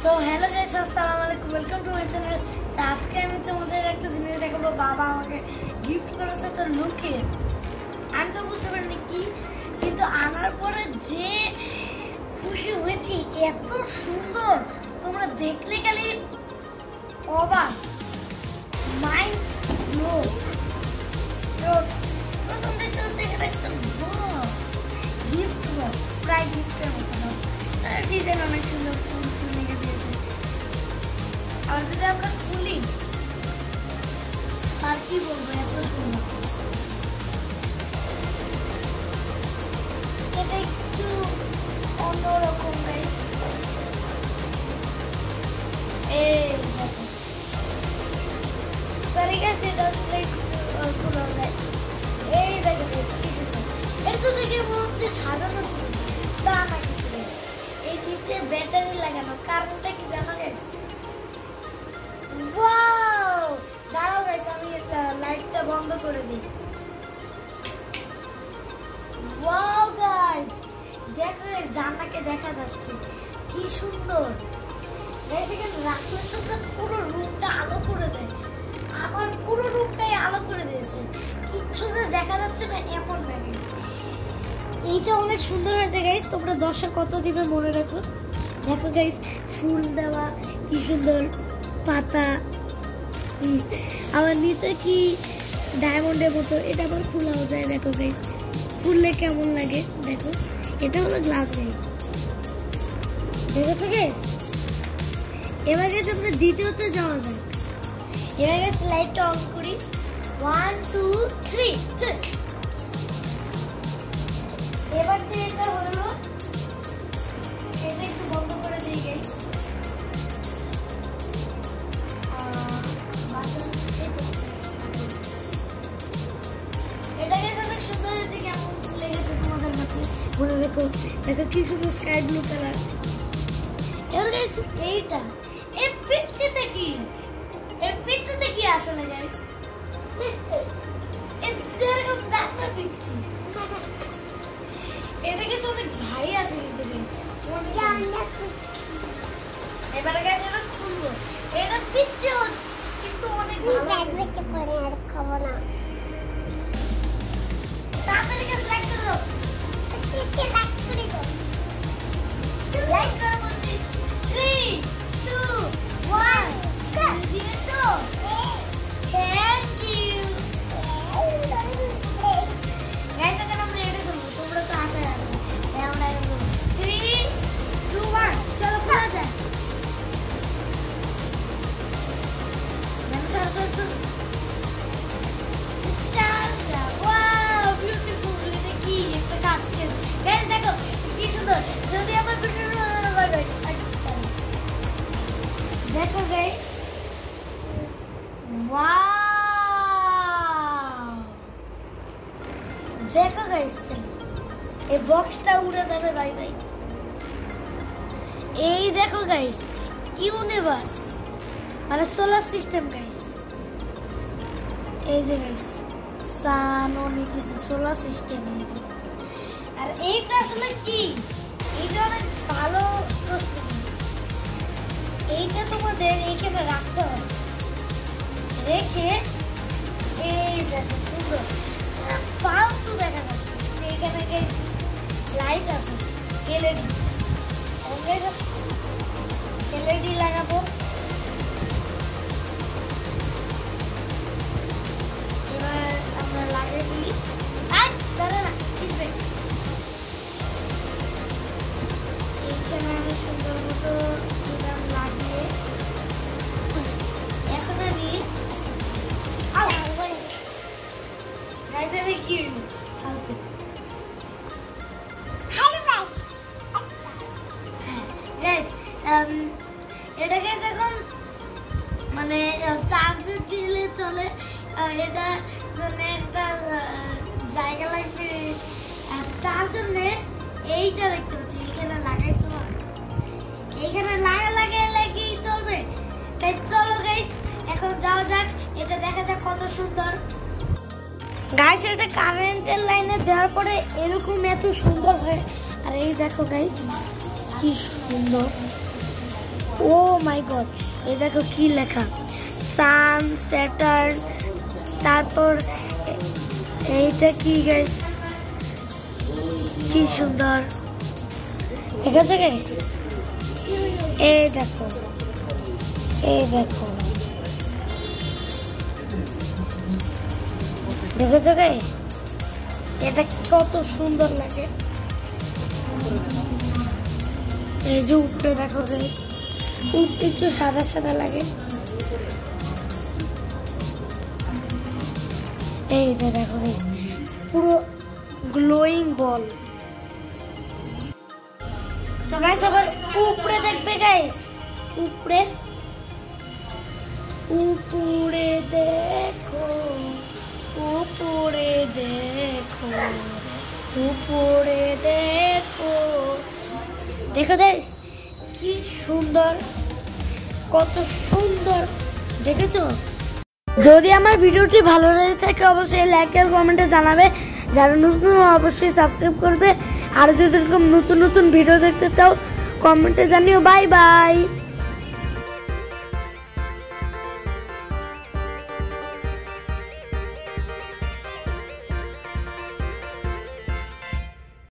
তো hello guys, আসসালামু আলাইকুম, ওয়েলকাম টু মাই চ্যানেল। তো আজকে আমি তোমাদের একটা জিনিস দেখাবো। বাবা আমাকে গিফট করেছে, তো লুকে আমি তো বুঝতে পারিনি কি, কিন্তু আনার পরে যে খুশি হয়েছি, এত সুন্দর তোমরা দেখলে খালি অবাক, মাইন্ড ব্লো। তো প্রথম দেখতে হচ্ছে এখানে একটা গিফট বক্স, প্রায় গিফটের মতো ডিজাইন অনেক সুন্দর, ফুল ফুল লেগে দিয়েছে। আর যদি আমরা খুলি আর কি বলবো, এত সুন্দর। এটা একটু অন্যরকম গাইস। এই দেখো, সরি গাইস, এটা আসলে একটু খোলা যায়। এই দেখো গাইস, কি সুন্দর। এটা তো দেখে মনে হচ্ছে সাজানো ছিল, তা নাকি এই নিচে ব্যাটারি লাগানো। কারণটা কি জানো গাইস? ওয়াও, দাঁড়াও গাইস, আমি লাইটটা বন্ধ করে দিই। ওয়াও গাইস, দেখো গাইস, জানলাকে দেখা যাচ্ছে, কি সুন্দর। গাইস এখানে রাখলে সাথে পুরো রুমটা আলো করে দেয়। আমার পুরো রুমটাই আলো করে দিয়েছে, কিচ্ছু যে দেখা যাচ্ছে না এমন না গাইস। এইটা অনেক সুন্দর হয়েছে গাইস। তোমরা 10-এ কত দিবে মনে রাখো। দেখো গাইস, ফুল দেওয়া, কি সুন্দর পাতা, আবার নিচে কি ডায়মন্ডের মতো, এটা আবার খোলাও যায়। দেখো গাইস, খুললে কেমন লাগে দেখো। এটা হলো গ্লাস গাইস, দেখেছো গাইস। এবার গাইস আমরা দ্বিতীয়তে যাওয়া যাক। এবার গাইস লাইটটা অন করি। 1 2 3 চল। এবার এটা হলো, এটা একটু বন্ধ করে দিই গাইস। এটা গাইস অনেক সুন্দর হয়েছে, কেমন লেগেছে তোমাদের কাছে মনে রেখো। দেখো কি সুন্দর স্কাই ব্লু কালার। এবার গাইস এইটা, এই পিকচারটা কি, এই পিকচারটা কি আসলে গাইস? এই যেরকম জানা পিকচার, এটা গাইস অনেক ভারী আছে কিন্তু গাইস। এবারে গাইস এটা খুলবো। এটা পিকচার কিন্তু অনেক ভালো আছে। করে আর খাবো না। তাড়াতাড়ি গাইস লাইক করে দাও। লাইক করে দাও। লাইক করো বলছি। 3 2 1 গো। দিয়েছো? Thank you. গাইস এখন আমরা এটা করব, তোমরা তো আশায় আছো। আমরা এটা করব। 3 2 1 চলো খোলা যায়। যদি আমার দেখো গাইস, ওয়াও, দেখো গাইস, এই বক্সটা উড়ে যাবে। Bye bye. এই দেখো গাইস, ইউনিভার্স মানে সোলার সিস্টেম গাইস। এই যে গাইস সান, অনেক কিছু সোলার সিস্টেম। এই যে, আর এইটা আসলে কি, এইটা অনেক ভালো প্রশ্ন। এইটা তোমাদের এইখানে রাখতে হবে, রেখে এই দেখো সুন্দর ফালতু দেখা যাচ্ছে। এইখানে গাইস লাইট আছে, এলইডি। এলইডি লাগাবো। এবার আমরা লাগিয়ে দিই। দাঁড়া না, ছিটবে। এইখানে আমি সুন্দর মতো লাগিয়ে, এখন আমি কি এটা গাইস এখন মানে চার্জে দিলে চলে। এটা মানে একটা জায়গা লাগবে, তার জন্য এইটা দেখতে পাচ্ছি এখানে লাগাইতে হবে। এইখানে লাগিয়ে চলবে। তাই চলো গাইস এখন যাওয়া যাক, এটা দেখা যাক কত সুন্দর। গাইস এটা কারেন্টের লাইনে দেওয়ার পরে এরকম এত সুন্দর হয়। আর এই দেখো গাইস কি সুন্দর, ও মাই গড, এই দেখো কি লেখা, সান, স্যাটার্ন, তারপর এইটা কি গাইস, কি সুন্দর, ঠিক আছে গাইস। এই দেখো, এই দেখো, দেখেছো গাইস, এটা কত সুন্দর লাগে। এই যে উপরে দেখো গাইস, উপরে একটু সাদা সাদা লাগে। এই যে দেখো গাইস, পুরো গ্লোয়িং বল। তো গাইস আবার উপরে দেখবে গাইস, উপরে উপরে দেখো, উপরে দেখো, উপরে দেখো, দেখো গাইস কি সুন্দর, কত সুন্দর, দেখেছো? যদি আমার ভিডিওটি ভালো লাগে থাকে অবশ্যই লাইক আর কমেন্টে জানাবে। যারা নতুন অবশ্যই সাবস্ক্রাইব করবে। আর যদি এরকম নতুন নতুন ভিডিও দেখতে চাও কমেন্টে জানিও। Bye bye.